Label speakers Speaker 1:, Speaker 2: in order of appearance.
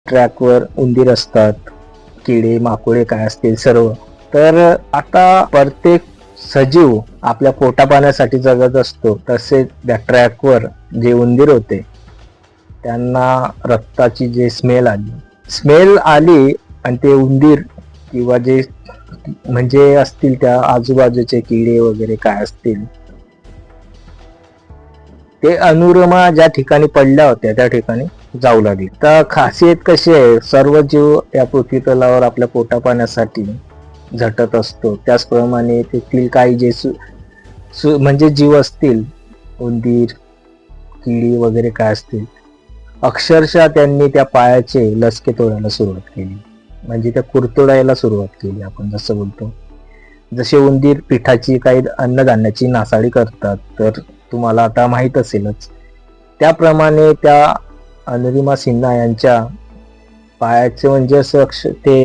Speaker 1: ट्रॅकवर उंदीर असतात, किडे माकोडे काय असतील सर्व. तर आता प्रत्येक सजीव आपल्या पोटापाण्यासाठी जगत असतो, तसेच त्या ट्रॅकवर जे उंदीर होते त्यांना रक्ताची जे स्मेल आली आणि ते उंदीर किंवा जे म्हणजे असतील त्या आजूबाजूचे किडे वगैरे काय असतील ते अनुरमा ज्या ठिकाणी पडल्या होत्या त्या ठिकाणी जाऊ लागले. तर खासियत कशी आहे, सर्व जीव या पृथ्वी तलावर आपल्या पोटापाण्यासाठी झटत असतो, त्याचप्रमाणे तेथील काही जे म्हणजे जीव असतील, उंदीर किडी वगैरे काय असतील, अक्षरशः त्यांनी त्या पायाचे लसके तोडायला सुरुवात केली, म्हणजे त्या कुरतोडायला सुरुवात केली. आपण जसं बोलतो, जसे उंदीर पिठाची काही अन्नधान्याची नासाडी करतात, तर तुम्हाला आता माहित असेलच, त्याप्रमाणे त्या अनुरिमा सिन्हा यांच्या पायाचे म्हणजे असं ते